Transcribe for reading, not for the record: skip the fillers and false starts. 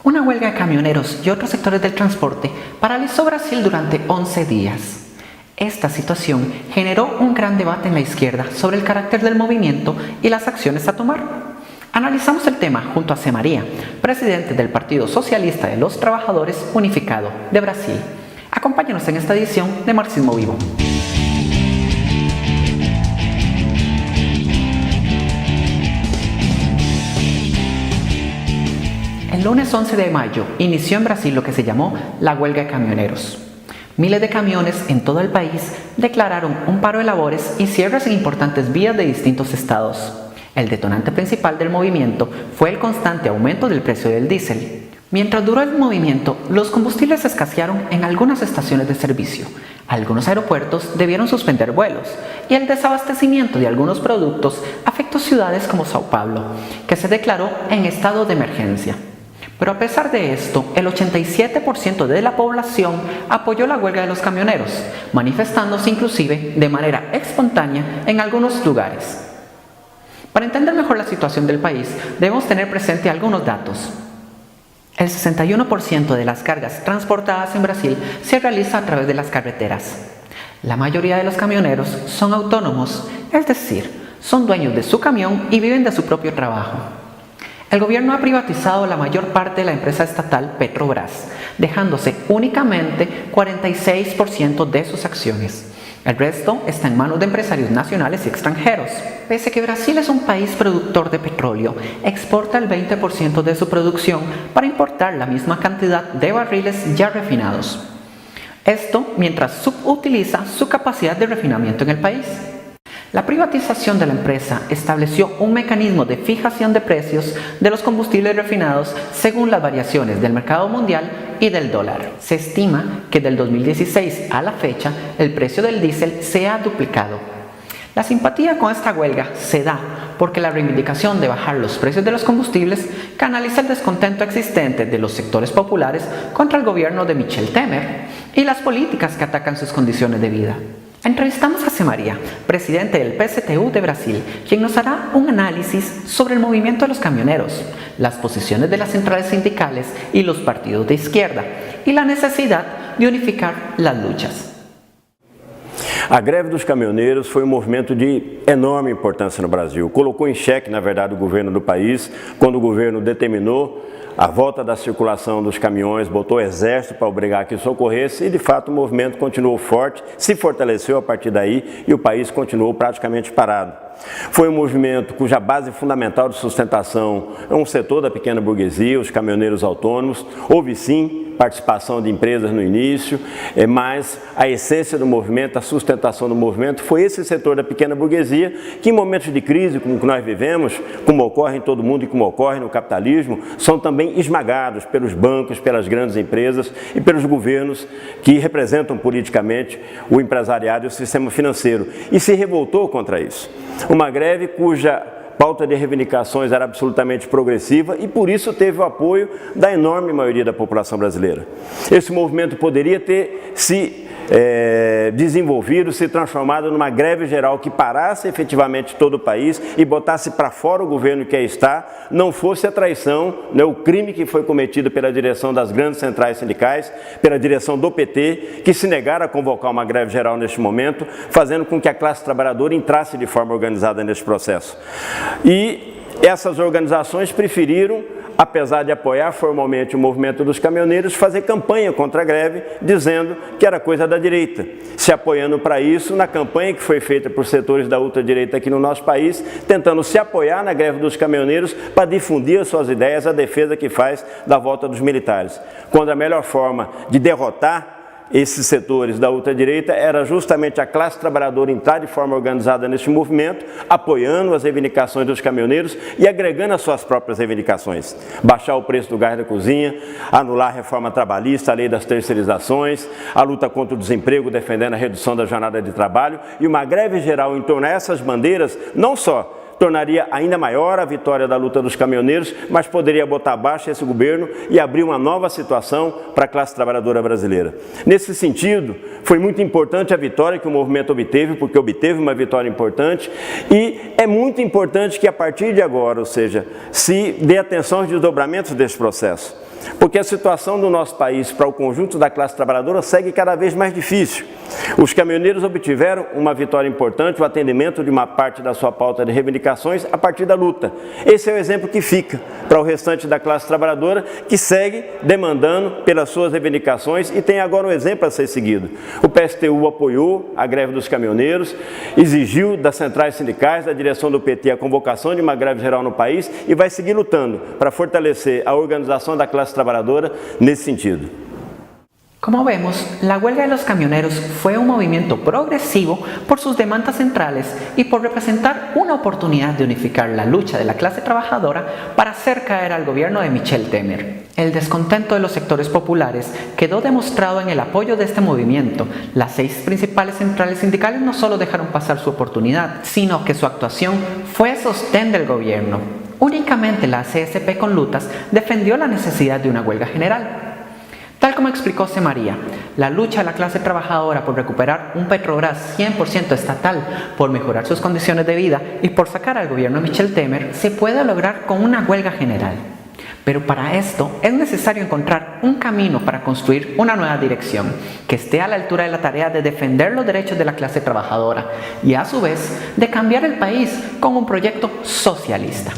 Una huelga de camioneros y otros sectores del transporte paralizó Brasil durante 11 días. Esta situación generó un gran debate en la izquierda sobre el carácter del movimiento y las acciones a tomar. Analizamos el tema junto a C. María, presidente del Partido Socialista de los Trabajadores Unificado de Brasil. Acompáñanos en esta edición de Marxismo Vivo. El lunes 11 de mayo inició en Brasil lo que se llamó la huelga de camioneros. Miles de camiones en todo el país declararon un paro de labores y cierres en importantes vías de distintos estados. El detonante principal del movimiento fue el constante aumento del precio del diésel. Mientras duró el movimiento, los combustibles escasearon en algunas estaciones de servicio. Algunos aeropuertos debieron suspender vuelos y el desabastecimiento de algunos productos afectó ciudades como Sao Paulo, que se declaró en estado de emergencia. Pero a pesar de esto, el 87% de la población apoyó la huelga de los camioneros, manifestándose inclusive de manera espontánea en algunos lugares. Para entender mejor la situación del país, debemos tener presente algunos datos. El 61% de las cargas transportadas en Brasil se realiza a través de las carreteras. La mayoría de los camioneros son autónomos, es decir, son dueños de su camión y viven de su propio trabajo. El gobierno ha privatizado la mayor parte de la empresa estatal Petrobras, dejándose únicamente 46% de sus acciones. El resto está en manos de empresarios nacionales y extranjeros. Pese a que Brasil es un país productor de petróleo, exporta el 20% de su producción para importar la misma cantidad de barriles ya refinados. Esto mientras subutiliza su capacidad de refinamiento en el país. La privatización de la empresa estableció un mecanismo de fijación de precios de los combustibles refinados según las variaciones del mercado mundial y del dólar. Se estima que del 2016 a la fecha el precio del diésel se ha duplicado. La simpatía con esta huelga se da porque la reivindicación de bajar los precios de los combustibles canaliza el descontento existente de los sectores populares contra el gobierno de Michel Temer y las políticas que atacan sus condiciones de vida. Entrevistamos a C. María, presidente del PSTU de Brasil, quien nos hará un análisis sobre el movimiento de los camioneros, las posiciones de las centrales sindicales y los partidos de izquierda, y la necesidad de unificar las luchas. A greve dos caminhoneiros foi um movimento de enorme importância no Brasil. Colocou em xeque, na verdade, o governo do país, quando o governo determinou a volta da circulação dos caminhões, botou o exército para obrigar que isso ocorresse e, de fato, o movimento continuou forte, se fortaleceu a partir daí e o país continuou praticamente parado. Foi um movimento cuja base fundamental de sustentação é um setor da pequena burguesia, os caminhoneiros autônomos. Houve sim participação de empresas no início, mas a essência do movimento, a sustentação do movimento foi esse setor da pequena burguesia que em momentos de crise como o que nós vivemos, como ocorre em todo mundo e como ocorre no capitalismo, são também esmagados pelos bancos, pelas grandes empresas e pelos governos que representam politicamente o empresariado e o sistema financeiro e se revoltou contra isso. Uma greve cuja pauta de reivindicações era absolutamente progressiva e por isso teve o apoio da enorme maioria da população brasileira. Esse movimento poderia ter se desenvolvido, se transformado numa greve geral que parasse efetivamente todo o país e botasse para fora o governo que aí está, não fosse a traição, o crime que foi cometido pela direção das grandes centrais sindicais, pela direção do PT, que se negaram a convocar uma greve geral neste momento, fazendo com que a classe trabalhadora entrasse de forma organizada neste processo. E essas organizações preferiram, apesar de apoiar formalmente o movimento dos caminhoneiros, fazer campanha contra a greve, dizendo que era coisa da direita, se apoiando para isso na campanha que foi feita por setores da ultradireita aqui no nosso país, tentando se apoiar na greve dos caminhoneiros para difundir as suas ideias, a defesa que faz da volta dos militares. Quando a melhor forma de derrotar esses setores da ultradireita era justamente a classe trabalhadora entrar de forma organizada neste movimento, apoiando as reivindicações dos caminhoneiros e agregando as suas próprias reivindicações. Baixar o preço do gás da cozinha, anular a reforma trabalhista, a lei das terceirizações, a luta contra o desemprego, defendendo a redução da jornada de trabalho e uma greve geral em torno a essas bandeiras, não só tornaria ainda maior a vitória da luta dos caminhoneiros, mas poderia botar abaixo esse governo e abrir uma nova situação para a classe trabalhadora brasileira. Nesse sentido, foi muito importante a vitória que o movimento obteve, porque obteve uma vitória importante, e é muito importante que a partir de agora, ou seja, se dê atenção aos desdobramentos desse processo. porque a situação do nosso país para o conjunto da classe trabalhadora segue cada vez mais difícil. Os caminhoneiros obtiveram uma vitória importante, o atendimento de uma parte da sua pauta de reivindicações a partir da luta. Esse é o exemplo que fica para o restante da classe trabalhadora, que segue demandando pelas suas reivindicações e tem agora um exemplo a ser seguido. O PSTU apoiou a greve dos caminhoneiros, exigiu das centrais sindicais, da direção do PT, a convocação de uma greve geral no país e vai seguir lutando para fortalecer a organização da classe trabalhadora nesse sentido. Como vemos, la huelga de los camioneros fue un movimiento progresivo por sus demandas centrales y por representar una oportunidad de unificar la lucha de la clase trabajadora para hacer caer al gobierno de Michel Temer. El descontento de los sectores populares quedó demostrado en el apoyo de este movimiento. Las 6 principales centrales sindicales no solo dejaron pasar su oportunidad, sino que su actuación fue sostén del gobierno. Únicamente la CSP con Lutas defendió la necesidad de una huelga general. Tal como explicó C. María, la lucha de la clase trabajadora por recuperar un Petrobras 100% estatal, por mejorar sus condiciones de vida y por sacar al gobierno de Michel Temer se puede lograr con una huelga general. Pero para esto es necesario encontrar un camino para construir una nueva dirección que esté a la altura de la tarea de defender los derechos de la clase trabajadora y a su vez de cambiar el país con un proyecto socialista.